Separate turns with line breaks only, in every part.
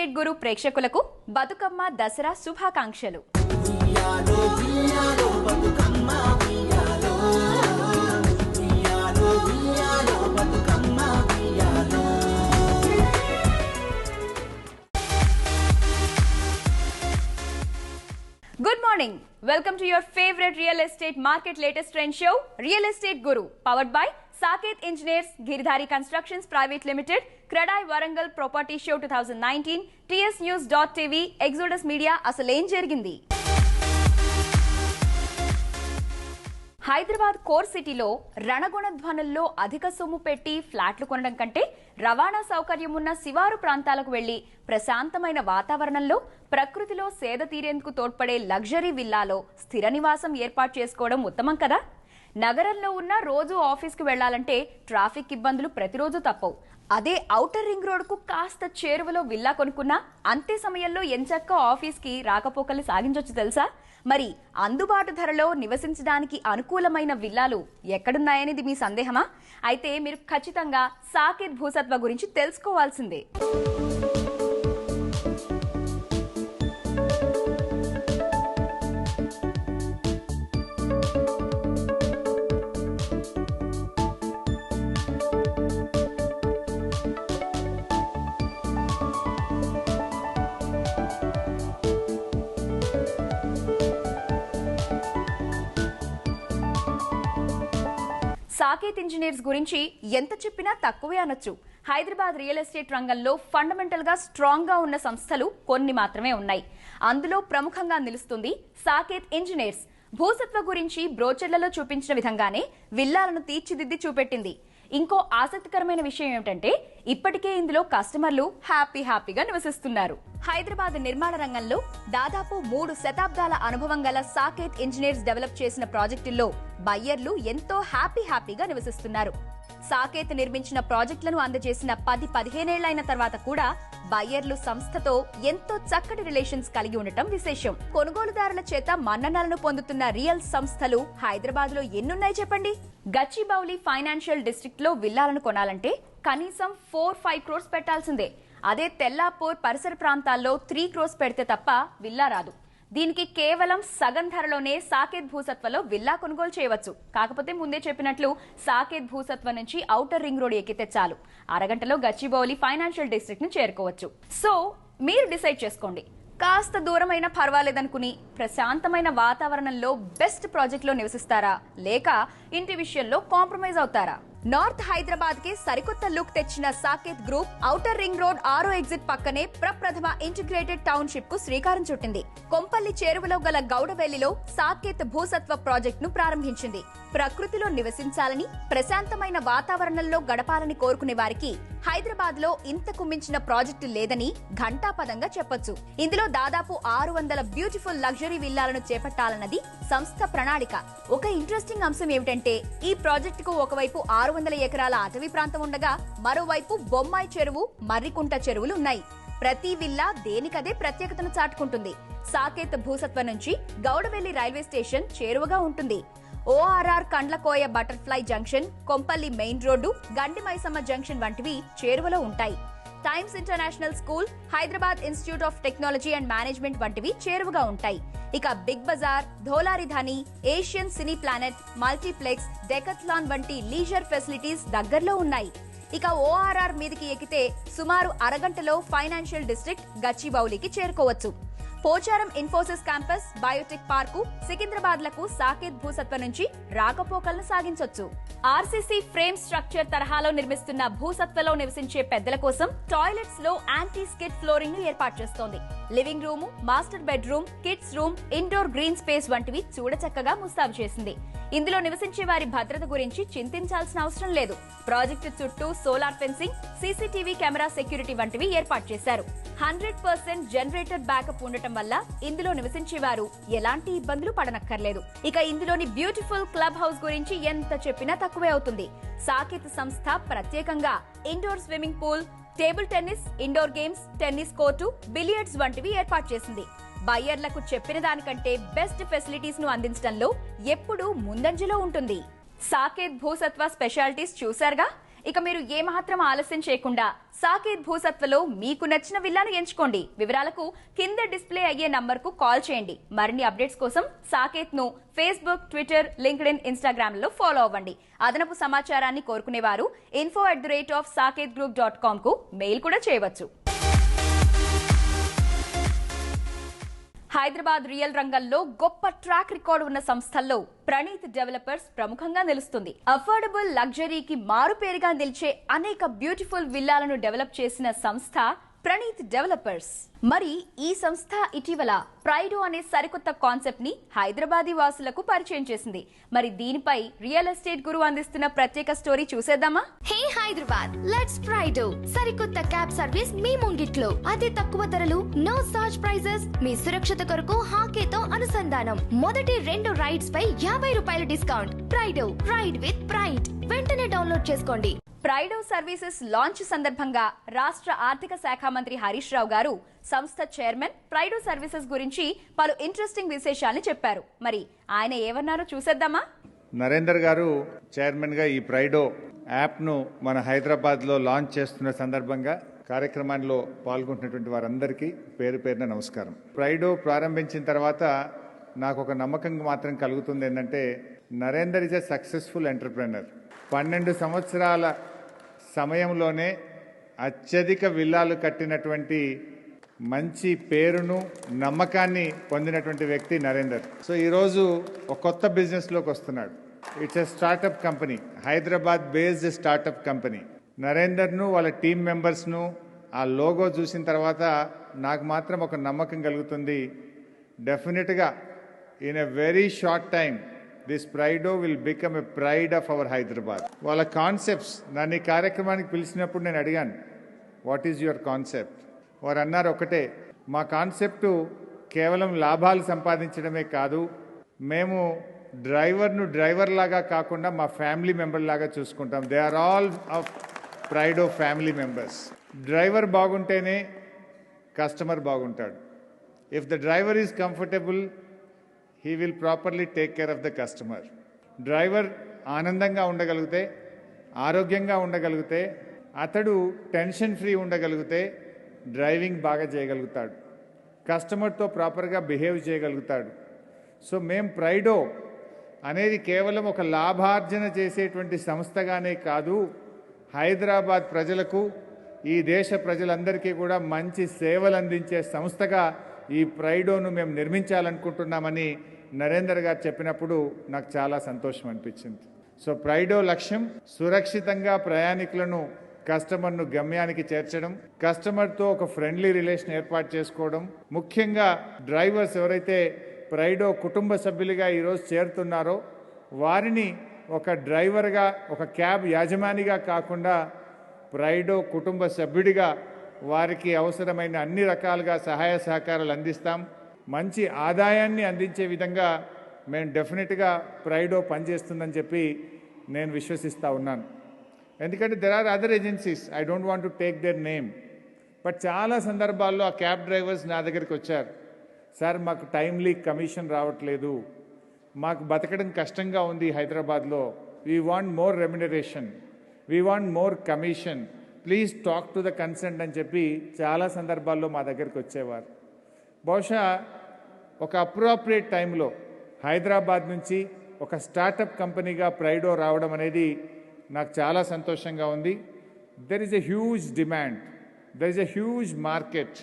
Estate Guru ప్రేక్షకులకు బతుకమ్మ దసరా శుభాకాంక్షలు. Good morning. Welcome to your favorite real estate market latest trend show, Real Estate Guru, powered by Saket Engineers, Giridhari Constructions Private Limited, Kradai Warangal Property Show 2019, tsnews.tv, Exodus Media, అసలేం జరిగింది? Hyderabad core సిటీలో రణగుణ ధ్వనుల్లో అధిక సొమ్ము పెట్టి ఫ్లాట్లు కొనడం కంటే రవాణా సౌకర్యం ఉన్న శివారు ప్రాంతాలకు వెళ్లి ప్రశాంతమైన వాతావరణంలో ప్రకృతిలో సేద తీరేందుకు తోడ్పడే లగ్జరీ విల్లాలో స్థిర నివాసం ఏర్పాటు చేసుకోవడం ఉత్తమం కదా. నగరంలో ఉన్న రోజు ఆఫీస్కి వెళ్లాలంటే ట్రాఫిక్ ఇబ్బందులు ప్రతిరోజు తప్పవు. అదే ఔటర్ రింగ్ రోడ్ కు కాస్త చేరువలో విల్లా కొనుక్కున్నా అంతే సమయంలో ఎంచక్కా ఆఫీస్కి రాకపోకలు సాగించొచ్చు తెలుసా. మరి అందుబాటు ధరలో నివసించడానికి అనుకూలమైన విల్లాలు ఎక్కడున్నాయనేది మీ సందేహమా? అయితే మీరు ఖచ్చితంగా సాకేత్ భూసత్వ గురించి తెలుసుకోవాల్సిందే. సాకేత్ ఇంజనీర్స్ గురించి ఎంత చెప్పినా తక్కువే అనొచ్చు. హైదరాబాద్ రియల్ ఎస్టేట్ రంగంలో ఫండమెంటల్ గా స్ట్రాంగ్ గా ఉన్న సంస్థలు కొన్ని మాత్రమే ఉన్నాయి. అందులో ప్రముఖంగా నిలుస్తుంది సాకేత్ ఇంజనీర్స్. భూసత్వ గురించి బ్రోచర్లలో చూపించిన విధంగానే విల్లాలను తీర్చిదిద్ది చూపెట్టింది. ఇంకో ఆసక్తికరమైన విషయం ఏమిటంటే ఇప్పటికే ఇందులో కస్టమర్లు హ్యాపీగా నివసిస్తున్నారు. హైదరాబాద్ నిర్మాణ రంగంలో దాదాపు 3 శతాబ్దాల అనుభవం గల సాకేత్ ఇంజనీర్స్ డెవలప్ చేసిన ప్రాజెక్టుల్లో బయ్యర్లు ఎంతో హ్యాపీగా నివసిస్తున్నారు. సాకేత్ నిర్మించిన ప్రాజెక్టులను అందజేసిన 10-15 ఏళ్లైన తర్వాత కూడా బయ్యర్లు సంస్థతో ఎంతో చక్కటి రిలేషన్స్ కలిగి ఉండటం విశేషం. కొనుగోలుదారుల చేత మన్ననలను పొందుతున్న రియల్ సంస్థలు హైదరాబాద్ లో ఎన్నున్నాయి చెప్పండి. గచ్చిబౌలి ఫైనాన్షియల్ డిస్ట్రిక్ట్ లో విల్లాలను కొనాలంటే కనీసం 4-5 crores పెట్టాల్సిందే. అదే తెల్లాపూర్ పరిసర ప్రాంతాల్లో 3 crores పెడితే తప్ప విల్లా రాదు. దీనికి కేవలం సగం ధరలోనే సాకేత్ భూసత్వలో విల్లా కొనుగోలు చేయవచ్చు. కాకపోతే ముందే చెప్పినట్లు సాకేత్ భూసత్వ నుంచి ఔటర్ రింగ్ రోడ్ ఎక్కితే చాలు, అరగంటలో గచ్చిబౌలి ఫైనాన్షియల్ డిస్ట్రిక్ట్ ని చేరుకోవచ్చు. సో మీరు డిసైడ్ చేసుకోండి. కాస్త దూరమైనా పర్వాలేదనుకుని ప్రశాంతమైన వాతావరణంలో బెస్ట్ ప్రాజెక్ట్ లో నివసిస్తారా, లేక ఇంటి విషయంలో కాంప్రమైజ్ అవుతారా? నార్త్ హైదరాబాద్ కి సరికొత్త లుక్ తెచ్చిన Saket group outer ring road 6వ ఎగ్జిట్ పక్కనే ప్రప్రథమ ఇంటిగ్రేటెడ్ టౌన్షిప్ కు శ్రీకారం చుట్టింది. కొంపల్లి చేరువలో గల గౌడవెల్లిలో సాకేత్ భూసత్వ ప్రాజెక్ట్ ను ప్రారంభించింది. ప్రకృతిలో నివసించాలని, ప్రశాంతమైన వాతావరణంలో గడపాలని కోరుకునే వారికి హైదరాబాద్ లో ఇంతకు మించిన ప్రాజెక్టు లేదని ఘంటాపదంగా చెప్పొచ్చు. ఇందులో దాదాపు 600 బ్యూటిఫుల్ లగ్జరీ విల్లాలను చేపట్టాలన్నది సంస్థ ప్రణాళిక. ఒక ఇంట్రెస్టింగ్ అంశం ఏమిటంటే ఈ ప్రాజెక్టుకు ఒకవైపు 600 ఎకరాల అటవీ ప్రాంతం ఉండగా మరోవైపు బొమ్మాయి చెరువు, మర్రికుంట చెరువులు ఉన్నాయి. ప్రతి విల్లా దేనికదే ప్రత్యేకతను చాటుకుంటుంది. సాకేత్ భూసత్వ నుంచి గౌడవెల్లి రైల్వే స్టేషన్ చేరువగా ఉంటుంది. ORR Kandlakoya butterfly junction, Kompally main road, Gandimaisamma junction వంటివి చేరువలో ఉంటాయి. Times international school, Hyderabad institute of technology and management వంటివి చేరువగా ఉంటాయి. ఇక బిగ్ బజార్, ధోలారిధాని, ఏషియన్ సినీ ప్లానెట్, మల్టీప్లెక్స్, డెకత్లాన్ వంటి లీజర్ ఫెసిలిటీస్ దగ్గరలో ఉన్నాయి. ఇక ఓఆర్ఆర్ మీదకి ఎక్కితే సుమారు అరగంటలో ఫైనాన్షియల్ డిస్ట్రిక్ట్ గచ్చిబౌలికి చేరుకోవచ్చు. Pocharam Infosys campus, Biotech park, Secunderabad లకు సాకేత్ భూసత్వ నుంచి రాకపోకలను సాగించొచ్చు. ఆర్సీసీ ఫ్రేమ్ స్ట్రక్చర్ తరహాలో నిర్మిస్తున్న భూసత్వలో నివసించే పెద్దల కోసం టాయిలెట్స్ లో యాంటీ స్కిడ్ ఫ్లోరింగ్ ను ఏర్పాటు చేస్తోంది. Living room, master bedroom, kids room, indoor green space వంటివి చూడచక్కగా ముస్తాబు చేసింది. ఇందులో నివసించే వారి భద్రత గురించి చింతించాల్సిన అవసరం లేదు. ప్రాజెక్టు చుట్టూ solar fencing, CCTV camera security వంటివి ఏర్పాటు చేశారు. 100% జనరేటర్ బ్యాకప్ ఉండటం వల్ల ఇందులో నివసించే వారు ఎలాంటి ఇబ్బందులు పడనక్కర్లేదు. ఇక ఇందులోని బ్యూటిఫుల్ క్లబ్ హౌస్ గురించి ఎంత చెప్పినా తక్కువే అవుతుంది. సాకేత్ సంస్థ ప్రత్యేకంగా indoor swimming pool, table tennis, indoor games, tennis court, billiards వంటివి ఏర్పాటు చేసింది. బయ్యర్లకు చెప్పిన దానికంటే బెస్ట్ ఫెసిలిటీస్ ను అందించడంలో ఎప్పుడూ ముందంజలో ఉంటుంది. సాకేత్ భూసత్వ స్పెషాలిటీస్ చూశారుగా. ఇక మీరు ఏమాత్రం ఆలస్యం చేయకుండా సాకేత్ భూసత్వలో మీకు నచ్చిన విల్లాను ఎంచుకోండి. వివరాలకు కింద డిస్ప్లే అయ్యే నంబర్కు కాల్ చేయండి. మరిన్ని అప్డేట్స్ కోసం సాకేత్ ను ఫేస్బుక్, ట్విట్టర్, లింక్డ్ఇన్, ఇన్స్టాగ్రామ్ లో ఫాలో అవ్వండి. అదనపు సమాచారాన్ని కోరుకునేవారు info@sakethgroup.com కు మెయిల్ కూడా చేయవచ్చు. హైదరాబాద్ రియల్ రంగంలో గొప్ప ట్రాక్ రికార్డు ఉన్న సంస్థల్లో ప్రణీత్ డెవలపర్స్ ప్రముఖంగా నిలుస్తుంది. అఫోర్డబుల్ లగ్జరీకి మారుపేరుగా నిలిచే అనేక బ్యూటిఫుల్ విల్లాలను డెవలప్ చేసిన సంస్థ ప్రణీత్ డెవలపర్స్. మరి ఈ సంస్థ ఇటీవల ప్రైడో అనే సరికొత్త కాన్సెప్ట్ ని హైదరాబాదీ వాసులకు పరిచయం చేసింది. మరి దీనిపై రియల్ ఎస్టేట్ గురు అందిస్తున్న ప్రత్యేక స్టోరీ చూసేద్దామా?
హే హైదరాబాద్, లెట్స్ ప్రైడో సరికొత్త క్యాబ్ సర్వీస్ మీ ముంగిట్లో. అతి తక్కువ ధరలు, నో సర్చ్ ప్రైజెస్, మీ సురక్షత కొరకు హాకేతో అనుసంధానం. మొదటి 2 రైడ్స్ పై ₹50 discount. Prydo, ride with pride. వెంటనే డౌన్లోడ్ చేసుకోండి.
ప్రైడో సర్వీసెస్ లాంచ్ సందర్భంగా రాష్ట్ర ఆర్థిక శాఖ మంత్రి హరీష్ రావు గారు సంస్థ చైర్మన్ ప్రైడో సర్వీసెస్ గురించి పలు ఇంట్రెస్టింగ్ విశేషాలను చెప్పారు. మరి ఆయన ఏమన్నారో చూసేద్దామా?
నరేందర్ గారు చైర్మన్ గా ఈ ప్రైడో యాప్ ను మన హైదరాబాద్ లో లాంచ్ చేస్తున్న సందర్భంగా కార్యక్రమాల్లో పాల్గొంటున్నటువంటి వారందరికీ పేరు పేరున నమస్కారం. ప్రైడో ప్రారంభించిన తర్వాత నాకు ఒక నమ్మకం మాత్రం కలుగుతుంది. ఏంటంటే Narender is a successful entrepreneur. 12 సంవత్సరాల సమయంలోనే అత్యధిక విల్లాలు కట్టినటువంటి మంచి పేరును, నమ్మకాన్ని పొందినటువంటి వ్యక్తి నరేందర్. సో ఈరోజు ఒక కొత్త బిజినెస్లోకి వస్తున్నాడు. It's a startup company, Hyderabad based startup company. నరేందర్ను, వాళ్ళ టీం మెంబర్స్ను, ఆ లోగో చూసిన తర్వాత నాకు మాత్రం ఒక నమ్మకం కలుగుతుంది. డెఫినెట్గా in a very short time this Prydo will become a pride of our Hyderabad. వాళ్ళ కాన్సెప్ట్స్, నన్ను ఈ కార్యక్రమానికి పిలిచినప్పుడు నేను అడిగాను, వాట్ ఈజ్ యువర్ కాన్సెప్ట్? వారు అన్నారు ఒకటే, మా కాన్సెప్టు కేవలం లాభాలు సంపాదించడమే కాదు, మేము డ్రైవర్ను డ్రైవర్ లాగా కాకుండా మా ఫ్యామిలీ మెంబర్ లాగా చూసుకుంటాం. They are all of Prydo family members. Driver బాగుంటేనే కస్టమర్ బాగుంటాడు. If the driver is comfortable, he will properly take care of the customer. Driver ఆనందంగా ఉండగలిగితే, ఆరోగ్యంగా ఉండగలిగితే, అతడు టెన్షన్ ఫ్రీ ఉండగలిగితే డ్రైవింగ్ బాగా చేయగలుగుతాడు, కస్టమర్తో ప్రాపర్గా బిహేవ్ చేయగలుగుతాడు. సో మేం ప్రైడో అనేది కేవలం ఒక లాభార్జన చేసేటువంటి సంస్థగానే కాదు, హైదరాబాద్ ప్రజలకు, ఈ దేశ ప్రజలందరికీ కూడా మంచి సేవలు అందించే సంస్థగా ఈ ప్రైడోను మేము నిర్మించాలనుకుంటున్నామని నరేందర్ గారు చెప్పినప్పుడు నాకు చాలా సంతోషం అనిపించింది. సో ప్రైడో లక్ష్యం సురక్షితంగా ప్రయాణికులను, కస్టమర్ను గమ్యానికి చేర్చడం, కస్టమర్తో ఒక ఫ్రెండ్లీ రిలేషన్ ఏర్పాటు చేసుకోవడం. ముఖ్యంగా డ్రైవర్స్ ఎవరైతే ప్రైడో కుటుంబ సభ్యులుగా ఈరోజు చేరుతున్నారో వారిని ఒక డ్రైవర్గా, ఒక క్యాబ్ యాజమానిగా కాకుండా ప్రైడో కుటుంబ సభ్యుడిగా వారికి అవసరమైన అన్ని రకాలుగా సహాయ సహకారాలు అందిస్తాం. మంచి ఆదాయాన్ని అందించే విధంగా మేము డెఫినెట్గా ప్రైడో పనిచేస్తుందని చెప్పి నేను విశ్వసిస్తూ ఉన్నాను. ఎందుకంటే there are other agencies, I don't want to take their name, but చాలా సందర్భాల్లో ఆ క్యాబ్ డ్రైవర్స్ నా దగ్గరికి వచ్చారు, సార్ మాకు టైమ్లీ కమిషన్ రావట్లేదు, మాకు బతకడం కష్టంగా ఉంది హైదరాబాద్లో, we want more remuneration, we want more commission, please talk to the concern అని చెప్పి చాలా సందర్భాల్లో మా దగ్గరికి వచ్చేవారు. బహుశా ఒక అప్రోప్రియేట్ టైంలో హైదరాబాద్ నుంచి ఒక స్టార్టప్ కంపెనీగా ప్రైడో రావడం అనేది నాకు చాలా సంతోషంగా ఉంది. There is a huge demand, there is a huge market.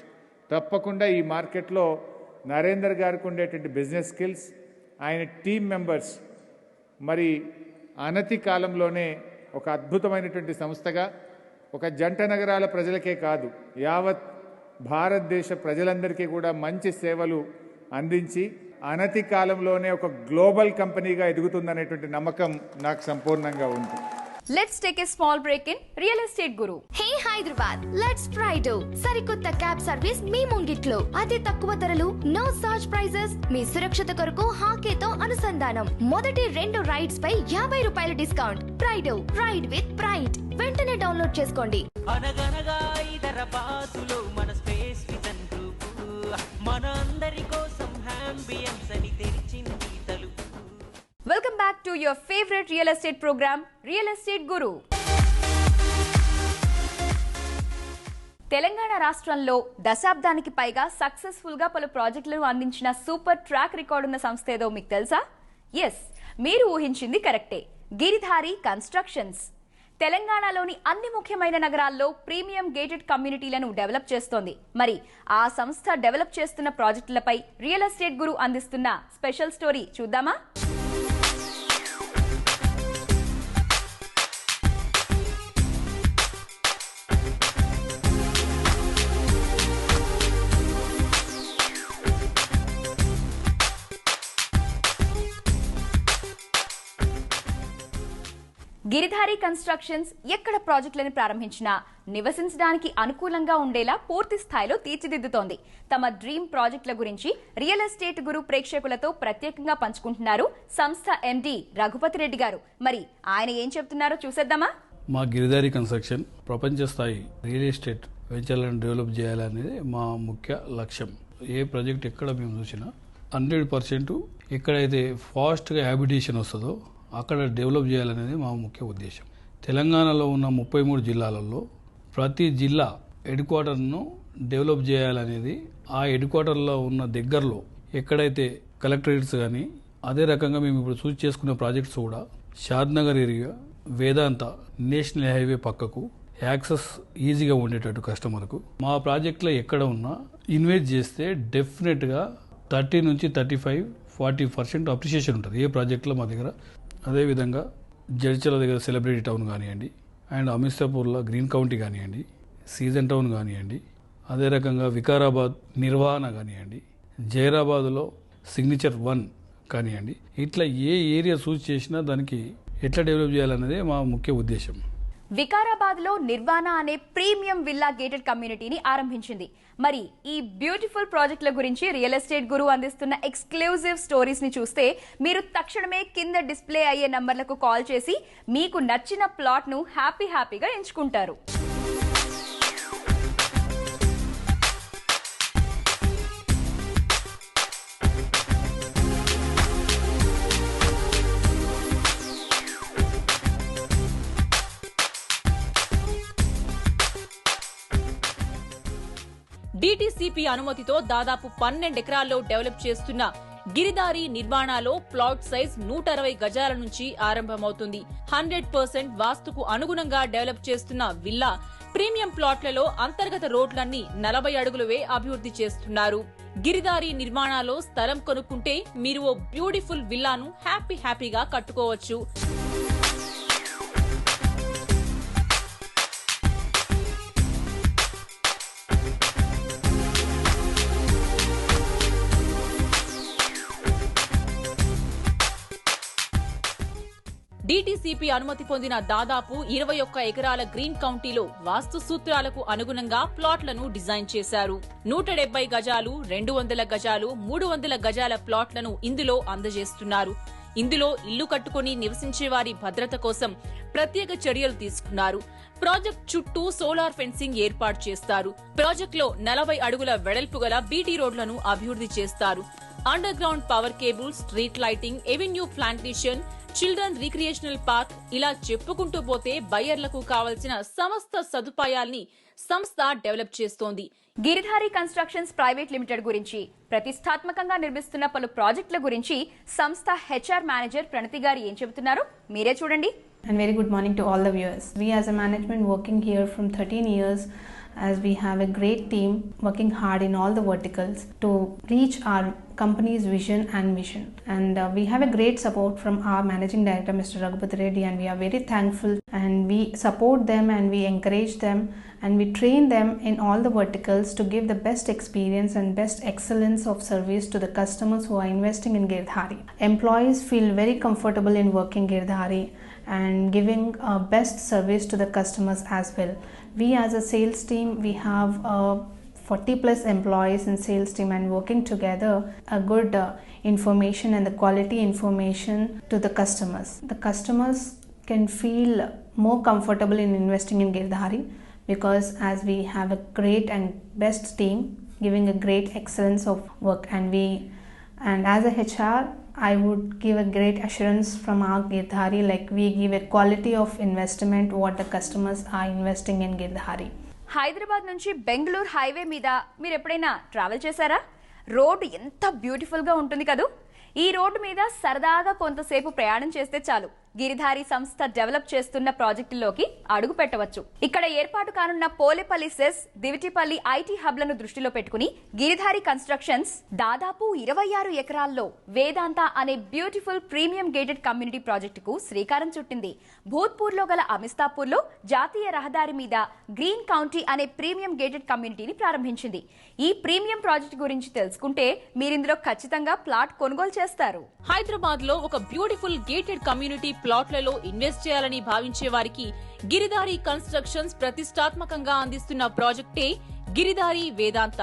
తప్పకుండా ఈ మార్కెట్లో నరేందర్ గారికి ఉండేటువంటి బిజినెస్ స్కిల్స్, ఆయన టీం మెంబర్స్ మరి అనతి కాలంలోనే ఒక అద్భుతమైనటువంటి సంస్థగా ఒక జంట నగరాల ప్రజలకే కాదు, యావత్ భారతదేశ ప్రజలందరికీ కూడా మంచి సేవలు అందించి అనతి కాలంలోనే ఒక గ్లోబల్ కంపెనీగా ఎదుగుతుందనేటువంటి నమ్మకం నాకు సంపూర్ణంగా ఉంది.
Let's take a small break in Real Estate Guru.
Hey Hyderabad, let's ప్రైడో సరికొత్త క్యాబ్ సర్వీస్ మీ ముంగిట్లో. అతి తక్కువ ధరలు, నో సర్చ్ ప్రైజెస్, మీ సురక్షత కొరకు హాకేతో అనుసంధానం. మొదటి 2 రైడ్స్ పై ₹50 discount. Prydo, ride with pride. వెంటనే డౌన్లోడ్ చేసుకోండి.
అనగనగా హైదరాబాదులో మన స్పేస్ విజన్ గ్రూప్, మన అందరి కోసం అంబియన్స్ అని తెరిచింది తలుపు.
Welcome back to your favorite real estate program, Real Estate Guru. Telangana రాష్ట్రంలో దశాబ్దానికి పైగా సక్సెస్ఫుల్ గా పలు ప్రాజెక్టులను అందించిన సూపర్ ట్రాక్ రికార్డు ఉన్న సంస్థ ఏదో మీకు తెలుసా? ఎస్, మీరు ఊహించింది కరెక్టే. గిరిధారి కన్స్ట్రక్షన్స్ తెలంగాణలోని అన్ని ముఖ్యమైన నగరాల్లో ప్రీమియం గేటెడ్ కమ్యూనిటీలను డెవలప్ చేస్తోంది. మరి ఆ సంస్థ డెవలప్ చేస్తున్న ప్రాజెక్టులపై రియల్ ఎస్టేట్ గురు అందిస్తున్న స్పెషల్ స్టోరీ చూద్దామా? గిరిధారి కన్స్ట్రక్షన్స్ ఎక్కడ ప్రాజెక్టులను ప్రారంభించినా నివసించడానికి అనుకూలంగా ఉండేలా పూర్తి స్థాయిలో తీర్చిదిద్దుతోంది. తమ డ్రీమ్ ప్రాజెక్టుల గురించి రియల్ ఎస్టేట్ గురు ప్రేక్షకులతో ప్రత్యేకంగా పంచుకుంటున్నారు సంస్థ ఎండి రఘుపతి రెడ్డి గారు. మరి ఆయన ఏం చెప్తున్నారో చూసేద్దామా?
మా గిరిధారి కన్స్ట్రక్షన్ ప్రపంచ స్థాయి రియల్ ఎస్టేట్ వెంచర్లను డెవలప్ చేయాలనేది మా ముఖ్య లక్ష్యం. ఏ ప్రాజెక్ట్ ఎక్కడ మేము చూసినా 100% ఎక్కడైతే ఫాస్ట్గా హ్యాబిటేషన్ వస్తుందో అక్కడ డెవలప్ చేయాలనేది మా ముఖ్య ఉద్దేశం. తెలంగాణలో ఉన్న 33 జిల్లాలలో ప్రతి జిల్లా హెడ్ క్వార్టర్ను డెవలప్ చేయాలనేది, ఆ హెడ్ క్వార్టర్లో ఉన్న దగ్గరలో ఎక్కడైతే కలెక్టరేట్స్ కానీ, అదే రకంగా మేము ఇప్పుడు చూస్ చేసుకున్న ప్రాజెక్ట్స్ కూడా షాద్నగర్ ఏరియా, వేదాంత, నేషనల్ హైవే పక్కకు యాక్సెస్ ఈజీగా ఉండేటట్టు కస్టమర్కు. మా ప్రాజెక్ట్లో ఎక్కడ ఉన్నా ఇన్వెస్ట్ చేస్తే డెఫినెట్గా 30 నుంచి 35-40% అప్రిషియేషన్ ఉంటుంది ఏ ప్రాజెక్ట్లో మా దగ్గర. అదేవిధంగా జడ్చల దగ్గర సెలబ్రిటీ టౌన్ కానివ్వండి, అండ్ అమిర్సాపూర్లో గ్రీన్ కౌంటీ కానివ్వండి, సీజన్ టౌన్ కానివ్వండి, అదే రకంగా వికారాబాద్ నిర్వహణ కానివ్వండి, జైరాబాద్లో సిగ్నేచర్ 1 కానివ్వండి, ఇట్లా ఏ ఏరియా చూస్ చేసినా దానికి ఎట్లా డెవలప్ చేయాలనేదే మా ముఖ్య ఉద్దేశం.
వికారాబాద్ లో నిర్వాణ అనే ప్రీమియం విల్లా గేటెడ్ కమ్యూనిటీని ఆరంభించింది. మరి ఈ బ్యూటిఫుల్ ప్రాజెక్టుల గురించి రియల్ ఎస్టేట్ గురు అందిస్తున్న ఎక్స్క్లూజివ్ స్టోరీస్ ని చూస్తే మీరు తక్షణమే కింద డిస్ప్లే అయ్యే నంబర్లకు కాల్ చేసి మీకు నచ్చిన ప్లాట్ ను హ్యాపీగా ఎంచుకుంటారు.
డిటిసిపి అనుమతితో దాదాపు 12 ఎకరాల్లో డెవలప్ చేస్తున్న గిరిధారి నిర్మాణాలో ప్లాట్ సైజ్ 160 గజాల నుంచి ఆరంభమవుతుంది. 100% వాస్తుకు అనుగుణంగా డెవలప్ చేస్తున్న విల్లా ప్రీమియం ప్లాట్లలో అంతర్గత రోడ్లన్నీ 40 అడుగులవే అభివృద్ధి చేస్తున్నారు. గిరిధారి నిర్మాణాలో స్థలం కొనుక్కుంటే మీరు ఓ బ్యూటిఫుల్ విల్లాను హ్యాపీగా కట్టుకోవచ్చు. డిటిసిపి అనుమతి పొందిన దాదాపు 21 ఎకరాల గ్రీన్ కౌంటీలో వాస్తు సూత్రాలకు అనుగుణంగా ప్లాట్లను డిజైన్ చేశారు. 170 గజాలు, 200 గజాలు, 300 గజాల ప్లాట్లను ఇందులో అందజేస్తున్నారు. ఇందులో ఇల్లు కట్టుకుని నివసించే వారి భద్రత కోసం ప్రత్యేక చర్యలు తీసుకున్నారు. ప్రాజెక్ట్ చుట్టూ సోలార్ ఫెన్సింగ్ ఏర్పాటు చేస్తారు. ప్రాజెక్టులో 40 అడుగుల వెడల్పు గల బీటీ రోడ్లను అభివృద్ధి చేస్తారు. Under ground power cable, street lighting, avenue plantation, children recreational park, ఇలా చెప్పుకుంటూ పోతే బయ్యర్లకు కావలసిన సమస్త సదుపాయాల్ని సంస్థ డెవలప్ చేస్తోంది.
గిరిధారి కన్స్ట్రక్షన్స్ ప్రైవేట్ లిమిటెడ్ గురించి, ప్రతిష్టాత్మకంగా నిర్మిస్తున్న పలు ప్రాజెక్టుల గురించి సంస్థ హెచ్ఆర్ మేనేజర్ ప్రణతి గారు ఏం చెబుతున్నారో మీరే చూడండి.
And very good morning to all the viewers. We as a management working here from 13 years, as we have a great team working hard in all the verticals to reach our company's vision and mission. And we have a great support from our managing director Mr. Raghupathi Reddy, and we are very thankful, and we support them and we encourage them and we train them in all the verticals to give the best experience and best excellence of service to the customers who are investing in Girdhari. Employees feel very comfortable in working Girdhari and giving best service to the customers as well. We as a sales team, we have 40 plus employees in sales team and working together a good information and the quality information to the customers. The customers can feel more comfortable in investing in Girdhari because as we have a great and best team giving a great excellence of work, and as a HR I would give a great assurance from our Girdhari, like we give a quality of investment what the customers are investing in Girdhari.
Hyderabad నుంచి Bengaluru highway మీద మీరు ఎప్పుడైనా travel చేశారా? Road ఎంత బ్యూటిఫుల్గా ఉంటుంది కదూ. ఈ రోడ్డు మీద సరదాగా కొంతసేపు ప్రయాణం చేస్తే చాలు గిరిధారి సంస్థ డెవలప్ చేస్తున్న ప్రాజెక్టుల్లోకి అడుగు పెట్టవచ్చు. ఇక్కడ ఏర్పాటు కానున్న పోలేపల్లి సెస్, దివిటిపల్లి ఐటీ హబ్లను దృష్టిలో పెట్టుకుని గిరిధారి కన్స్ట్రక్షన్స్ దాదాపు 26 ఎకరాల్లో వేదాంత అనే బ్యూటిఫుల్ ప్రీమియం గేటెడ్ కమ్యూనిటీ ప్రాజెక్టుకు శ్రీకారం చుట్టింది. భూత్పూర్లో గల అమిస్తాపూర్లో జాతీయ రహదారి మీద గ్రీన్ కౌంటీ అనే ప్రీమియం గేటెడ్ కమ్యూనిటీని ప్రారంభించింది. ఈ ప్రీమియం ప్రాజెక్టు గురించి తెలుసుకుంటే మీరిందులో ఖచ్చితంగా ప్లాట్ కొనుగోలు చేస్తారు.
హైదరాబాద్ లో ఒక బ్యూటిఫుల్ గేటెడ్ కమ్యూనిటీ ప్లాట్లలో ఇన్వెస్ట్ చేయాలని భావించే వారికి గిరిధారి కన్స్ట్రక్షన్స్ ప్రతిష్టాత్మకంగా అందిస్తున్న ప్రాజెక్టే గిరిధారి వేదాంత.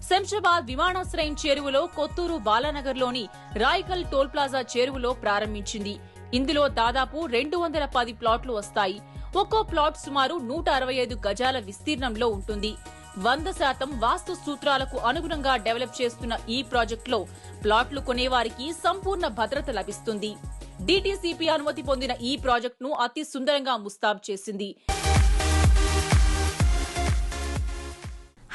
శంషాబాద్ విమానాశ్రయం చేరువలో కొత్తూరు బాలానగర్లోని రాయకల్ టోల్ ప్లాజా చేరువలో ప్రారంభించింది. ఇందులో దాదాపు 210 ప్లాట్లు వస్తాయి. ఒక్కో ప్లాట్ సుమారు 165 గజాల విస్తీర్ణంలో ఉంటుంది. 100% వాస్తు సూత్రాలకు అనుగుణంగా డెవలప్ చేస్తున్న ఈ ప్రాజెక్టులో ప్లాట్లు కొనేవారికి సంపూర్ణ భద్రత లభిస్తుంది. డీటీసీపీ అనుమతి పొందిన ఈ ప్రాజెక్టును అతి సుందరంగా ముస్తాబు చేసింది.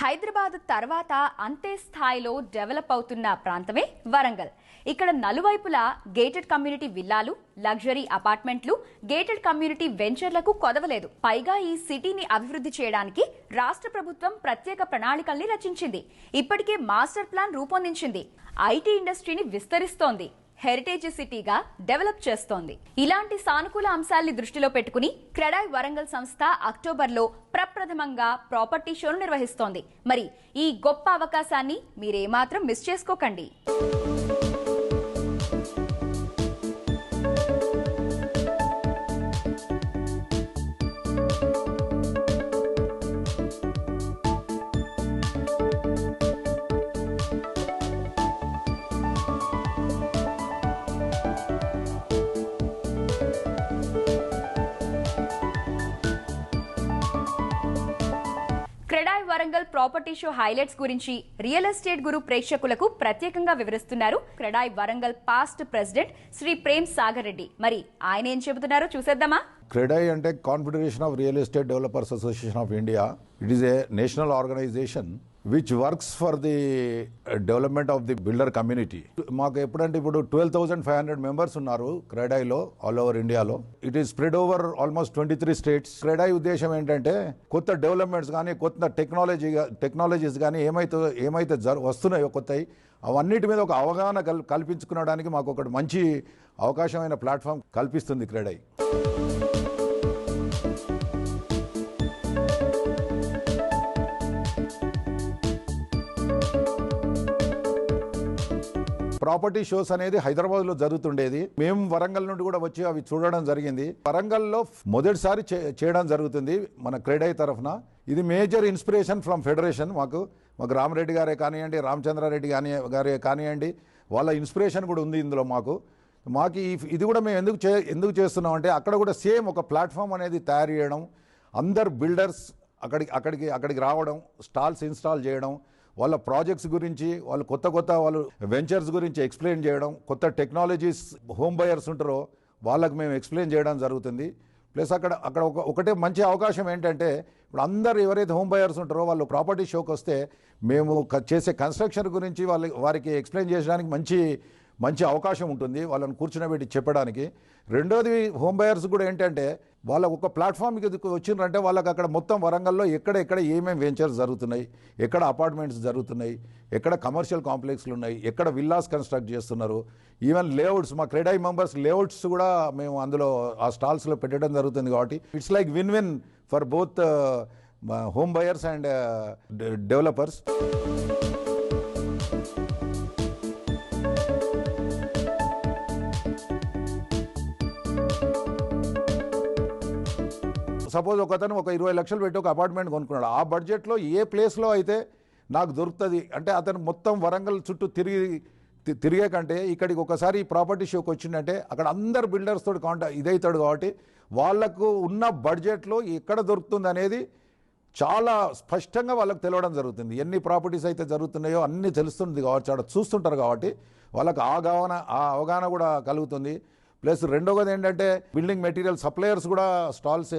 హైదరాబాద్ తర్వాత అంతే స్థాయిలో డెవలప్ అవుతున్న ప్రాంతమే వరంగల్. ఇక్కడ నలువైపులా గేటెడ్ కమ్యూనిటీ విల్లాలు, లగ్జరీ అపార్ట్మెంట్లు, గేటెడ్ కమ్యూనిటీ వెంచర్లకు కొదవలేదు. పైగా ఈ సిటీని అభివృద్ధి చేయడానికి రాష్ట్ర ప్రభుత్వం ప్రత్యేక ప్రణాళికల్ని రచించింది. ఇప్పటికే మాస్టర్ ప్లాన్ రూపొందించింది. ఐటీ ఇండస్ట్రీని విస్తరిస్తోంది. హెరిటేజ్ సిటీగా డెవలప్ చేస్తోంది. ఇలాంటి సానుకూల అంశాల్ని దృష్టిలో పెట్టుకుని క్రెడాయ్ వరంగల్ సంస్థ అక్టోబర్లో ప్రప్రథమంగా ప్రాపర్టీ షోను నిర్వహిస్తోంది. మరి ఈ గొప్ప అవకాశాన్ని మీరేమాత్రం మిస్ చేసుకోకండి. CREDAI Warangal property show highlights గురించి రియల్ ఎస్టేట్ గురు ప్రేక్షకులకు ప్రత్యేకంగా వివరిస్తున్నారు CREDAI Warangal past president Shri Prem Sagar Reddy. మరి ఆయన ఏం చెబుతున్నారో చూసేద్దామా?
క్రెడాయ్ అంటే confederation of real estate developers association of India. It is a national organization which works for the development of the builder community. మాకు ఎప్పుడంటే ఇప్పుడు 12,500 మెంబర్స్ ఉన్నారు క్రెడాయ్లో ఆల్ ఓవర్ ఇండియాలో. It is spread over almost 23 states. CREDAI ఉద్దేశం ఏంటంటే కొత్త developments కానీ కొత్త టెక్నాలజీస్ కానీ ఏమైతే వస్తున్నాయో కొత్తవి అవన్నిటి మీద ఒక అవగాహన కల్పించుకునడానికి మాకు ఒకటి మంచి అవకాశమైన ప్లాట్ఫామ్ కల్పిస్తుంది క్రెడాయ్. ప్రాపర్టీ షోస్ అనేది హైదరాబాద్లో జరుగుతుండేది. మేము వరంగల్ నుండి కూడా వచ్చి అవి చూడడం జరిగింది. వరంగల్లో మొదటిసారి చేయడం జరుగుతుంది మన క్రెడాయ్ తరఫున. ఇది మేజర్ ఇన్స్పిరేషన్ ఫ్రమ్ ఫెడరేషన్. మాకు రామరెడ్డి గారే కానివ్వండి, రామచంద్రారెడ్డి గారే కానివ్వండి, వాళ్ళ ఇన్స్పిరేషన్ కూడా ఉంది ఇందులో. మాకు ఇది కూడా మేము ఎందుకు చేస్తున్నాం అంటే అక్కడ కూడా సేమ్ ఒక ప్లాట్ఫామ్ అనేది తయారు చేయడం, అందరు బిల్డర్స్ అక్కడికి రావడం, స్టాల్స్ ఇన్స్టాల్ చేయడం, వాళ్ళ ప్రాజెక్ట్స్ గురించి వాళ్ళు కొత్త వాళ్ళు వెంచర్స్ గురించి ఎక్స్ప్లెయిన్ చేయడం, కొత్త టెక్నాలజీస్ హోమ్ బయర్స్ ఉంటారో వాళ్ళకు మేము ఎక్స్ప్లెయిన్ చేయడం జరుగుతుంది. ప్లస్ అక్కడ ఒకటే మంచి అవకాశం ఏంటంటే ఇప్పుడు అందరు ఎవరైతే హోమ్ బయర్స్ ఉంటారో వాళ్ళు ప్రాపర్టీ షోకి వస్తే మేము చేసే కన్స్ట్రక్షన్ గురించి వారికి ఎక్స్ప్లెయిన్ చేయడానికి మంచి అవకాశం ఉంటుంది వాళ్ళని కూర్చునబెట్టి చెప్పడానికి. రెండోది హోమ్ బయర్స్ కూడా ఏంటంటే వాళ్ళ ఒక ప్లాట్ఫామ్కి వచ్చిందంటే వాళ్ళకి అక్కడ మొత్తం వరంగల్లో ఎక్కడ ఏమేమి వెంచర్స్ జరుగుతున్నాయి, ఎక్కడ అపార్ట్మెంట్స్ జరుగుతున్నాయి, ఎక్కడ కమర్షియల్ కాంప్లెక్స్లు ఉన్నాయి, ఎక్కడ విల్లాస్ కన్స్ట్రక్ట్ చేస్తున్నారు, ఈవెన్ లేఅవుట్స్ మా క్రెడాయ్ మెంబర్స్ లేఅవుట్స్ కూడా మేము అందులో ఆ స్టాల్స్లో పెట్టడం జరుగుతుంది. కాబట్టి it's like win win for both home buyers and developers. Suppose ఒకతను ఒక 20 లక్షలు పెట్టి ఒక అపార్ట్మెంట్ కొనుక్కున్నాడు. ఆ బడ్జెట్లో ఏ ప్లేస్లో అయితే నాకు దొరుకుతుంది అంటే అతను మొత్తం వరంగల్ చుట్టూ తిరిగే కంటే ఇక్కడికి ఒకసారి ప్రాపర్టీ షోకి వచ్చిందంటే అక్కడ అందరు బిల్డర్స్ తోటి ఇదవుతాడు. కాబట్టి వాళ్లకు ఉన్న బడ్జెట్లో ఎక్కడ దొరుకుతుంది అనేది చాలా స్పష్టంగా వాళ్ళకి తెలియడం జరుగుతుంది. ఎన్ని ప్రాపర్టీస్ అయితే జరుగుతున్నాయో అన్నీ తెలుస్తుంది కాబట్టి అక్కడ చూస్తుంటారు. కాబట్టి వాళ్ళకి ఆ అవగాహన కూడా కలుగుతుంది. ప్లస్ రెండవది ఏంటంటే బిల్డింగ్ మెటీరియల్ సప్లయర్స్ కూడా స్టాల్స్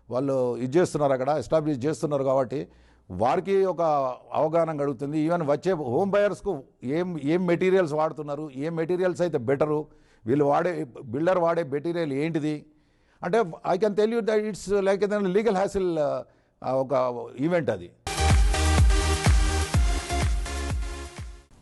వాళ్ళు ఇది చేస్తున్నారు, అక్కడ ఎస్టాబ్లిష్ చేస్తున్నారు. కాబట్టి వారికి ఒక అవగాహన కలుగుతుంది. ఈవెన్ వచ్చే హోమ్ బయర్స్కు ఏం మెటీరియల్స్ వాడుతున్నారు, ఏం మెటీరియల్స్ అయితే బెటరు, వీళ్ళు బిల్డర్ వాడే మెటీరియల్ ఏంటిది అంటే I can tell you that it's like legal hassle ఒక ఈవెంట్ అది.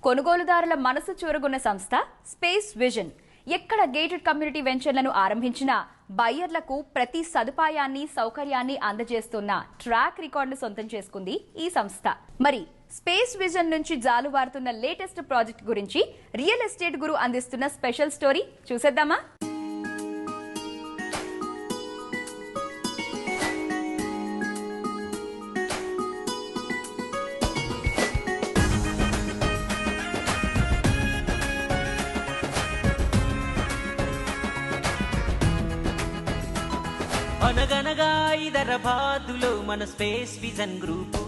కొనుగోలుదారుల మనసు చూరగొన్న సంస్థ స్పేస్ విజన్. ఎక్కడ గేటెడ్ కమ్యూనిటీ వెంచర్లను ఆరంభించినా బయ్యర్లకు ప్రతి సదుపాయాన్ని సౌకర్యాన్ని అందజేస్తున్న ట్రాక్ రికార్డును సొంతం చేసుకుంది ఈ సంస్థ. మరి స్పేస్ విజన్ నుంచి జాలువారుతున్న లేటెస్ట్ ప్రాజెక్ట్ గురించి రియల్ ఎస్టేట్ గురు అందిస్తున్న స్పెషల్ స్టోరీ చూసేద్దామా?
అనగనగా హైదరాబాదులో మన స్పేస్ విజన్ గ్రూపు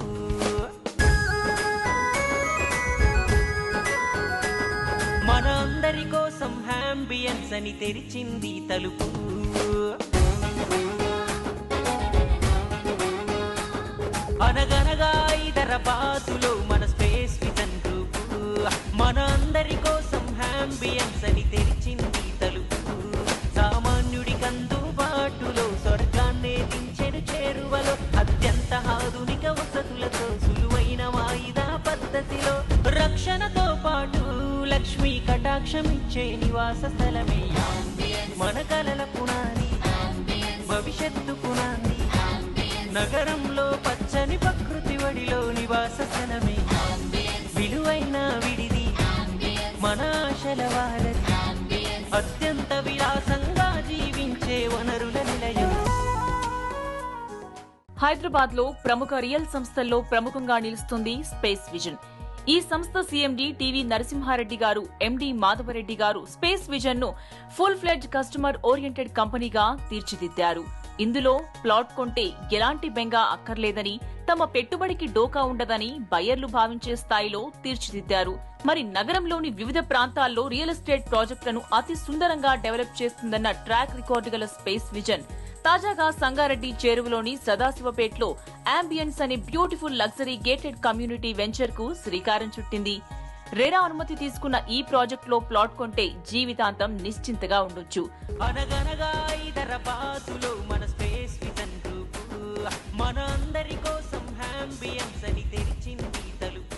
మన అందరి కోసం యాంబియన్స్ అని తెరిచింది తలుపు. అనగనగా హైదరాబాదులో మన స్పేస్ విజన్ గ్రూపు మన అందరి కోసం యాంబియన్స్ అని తెరిచింది తలుపు. సామాన్యుడికి అందుబాటులో స్వర్గాన్నే దించెను చేరువలో అత్యంత ఆధునిక వసతులతో సులువైన వాయిదా పద్ధతిలో రక్షణతో పాటు లక్ష్మీ కటాక్షం ఇచ్చే నివాస స్థలమే మన కలల పునాది, భవిష్యత్తు పునాది. నగరంలో పచ్చని ప్రకృతి వడిలో నివాస స్థలమే విలువైన విడిది మన ఆశల వారధి. అత్యంత విలాసంగా జీవించే వనరుల నిలయం.
హైదరాబాద్ లో ప్రముఖ రియల్ సంస్థల్లో ప్రముఖంగా నిలుస్తుంది స్పేస్ విజన్. ఈ సంస్థ సీఎండీ టీవీ నరసింహారెడ్డి గారు, ఎండీ మాధవరెడ్డి గారు స్పేస్ విజన్ ను ఫుల్ ఫ్లెడ్జ్ కస్టమర్ ఓరియంటెడ్ కంపెనీగా తీర్చిదిద్దారు. ఇందులో ప్లాట్ కొంటే ఎలాంటి బెంగ అక్కర్లేదని, తమ పెట్టుబడికి డోకా ఉండదని బయ్యర్లు భావించే స్థాయిలో తీర్చిదిద్దారు. మరి నగరంలోని వివిధ ప్రాంతాల్లో రియల్ ఎస్టేట్ ప్రాజెక్టులను అతి సుందరంగా డెవలప్ చేస్తుందన్న ట్రాక్ రికార్డు గల స్పేస్ విజన్ తాజాగా సంగారెడ్డి చేరువలోని సదాశివపేటలో అంబియన్స్ అనే beautiful luxury gated community venture కు శ్రీకారం చుట్టింది. రెరా అనుమతి తీసుకున్న ఈ ప్రాజెక్టులో ప్లాట్ కొంటే జీవితాంతం నిశ్చింతగా ఉండొచ్చు.
అనగనగా హైదరాబాదులో మన స్పేస్ విజన్ గ్రూపు మన అందరి కోసం యాంబియన్స్ అని తెరిచింది తలుపు.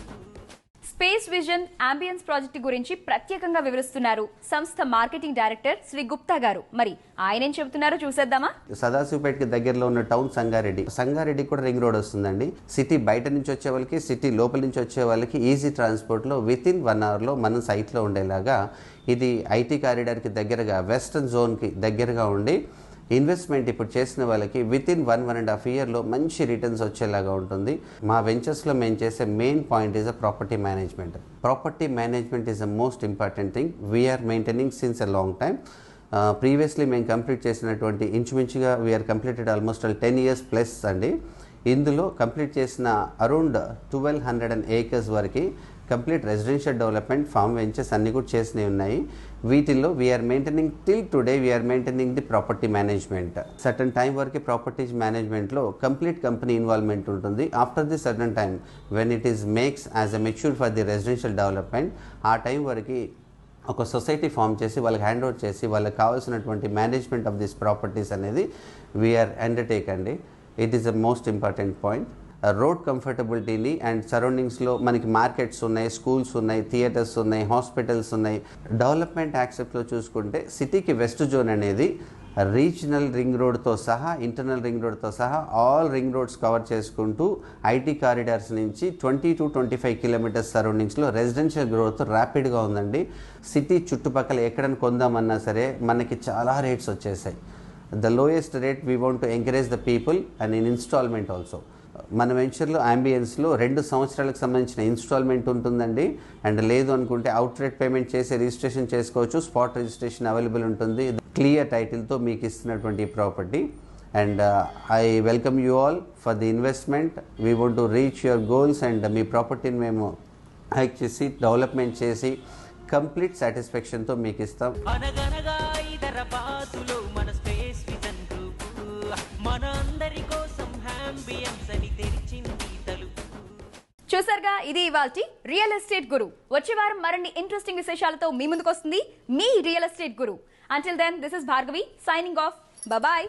స్పేస్ విజన్ అంబియన్స్ ప్రాజెక్టు గురించి ప్రత్యేకంగా వివరిస్తున్నారు సంస్థ మార్కెటింగ్ డైరెక్టర్ శ్రీ గుప్తా గారు. మరి ఆయన ఏం చెబుతున్నారో చూసేద్దామా?
సదాశివపేటకి దగ్గరలో ఉన్న టౌన్ సంగారెడ్డి కూడా రింగ్ రోడ్ వస్తుందండి. సిటీ బయట నుంచి వచ్చే వాళ్ళకి, సిటీ లోపల నుంచి వచ్చే వాళ్ళకి ఈజీ ట్రాన్స్పోర్ట్లో వితిన్ 1 అవర్లో మనం సైట్లో ఉండేలాగా ఇది ఐటీ కారిడార్కి దగ్గరగా వెస్టర్న్ జోన్కి దగ్గరగా ఉండి ఇన్వెస్ట్మెంట్ ఇప్పుడు చేసిన వాళ్ళకి వితిన్ 1.5 ఇయర్లో మంచి రిటర్న్స్ వచ్చేలాగా ఉంటుంది. మా వెంచర్స్లో మేము చేసే main point is a property management. Property management is the most important thing we are maintaining since a long time. Previously మేము కంప్లీట్ చేసినటువంటి ఇంచుమించుగా we are completed almost 10 years plus అండి. ఇందులో కంప్లీట్ చేసిన అరౌండ్ 1200 acres వరకు complete residential development, farm ventures అన్నీ కూడా చేసినవి ఉన్నాయి. వీటిల్లో we are maintaining till today we are maintaining the property management. Certain time వరకు ప్రాపర్టీస్ మేనేజ్మెంట్లో కంప్లీట్ కంపెనీ ఇన్వాల్వ్మెంట్ ఉంటుంది. After the certain time when it is makes as a mature for the residential development, ఆ time వరకు ఒక society form చేసి వాళ్ళకి hand over చేసి వాళ్ళకి కావాల్సినటువంటి మేనేజ్మెంట్ ఆఫ్ దిస్ ప్రాపర్టీస్ అనేది వీఆర్ అండర్టేక్ అండి. It is the most important point. Road కంఫర్టబిలిటీని అండ్ సరౌండింగ్స్లో మనకి మార్కెట్స్ ఉన్నాయి, స్కూల్స్ ఉన్నాయి, థియేటర్స్ ఉన్నాయి, హాస్పిటల్స్ ఉన్నాయి. డెవలప్మెంట్ యాక్సెప్ట్లో చూసుకుంటే సిటీకి వెస్ట్ జోన్ అనేది రీజనల్ రింగ్ రోడ్తో సహా, ఇంటర్నల్ రింగ్ రోడ్తో సహా ఆల్ రింగ్ రోడ్స్ కవర్ చేసుకుంటూ ఐటీ కారిడార్స్ నుంచి 20 to 25 kilometers సరౌండింగ్స్లో రెసిడెన్షియల్ గ్రోత్ ర్యాపిడ్గా ఉందండి. సిటీ చుట్టుపక్కల ఎక్కడైనా కొందామన్నా సరే మనకి చాలా రేట్స్ వచ్చేసాయి. The lowest rate we want to encourage the people and in installment also. మన వెంచర్లో అంబియన్స్లో 2 సంవత్సరాలకు సంబంధించిన ఇన్స్టాల్మెంట్ ఉంటుందండి. అండ్ లేదు అనుకుంటే అవుట్లెట్ పేమెంట్ చేసి రిజిస్ట్రేషన్ చేసుకోవచ్చు. స్పాట్ రిజిస్ట్రేషన్ అవైలబుల్ ఉంటుంది. క్లియర్ టైటిల్తో మీకు ఇస్తున్నటువంటి property. And I welcome you all for the investment. We want to reach your goals and మీ ప్రాపర్టీని మేము హైక్ చేసి డెవలప్మెంట్ చేసి కంప్లీట్ సాటిస్ఫాక్షన్తో మీకు ఇస్తాం.
అనగనగా హైదరాబాదులో మన స్పేస్ విజన్ గ్రూపు మన అందరి
ఇది ఇవాల్టి రియల్ ఎస్టేట్ గురు. వచ్చే వారం మరిన్ని ఇంట్రెస్టింగ్ విశేషాలతో మీ ముందుకు వస్తుంది మీ real estate guru. Until then, this is Bhargavi signing off. Bye bye.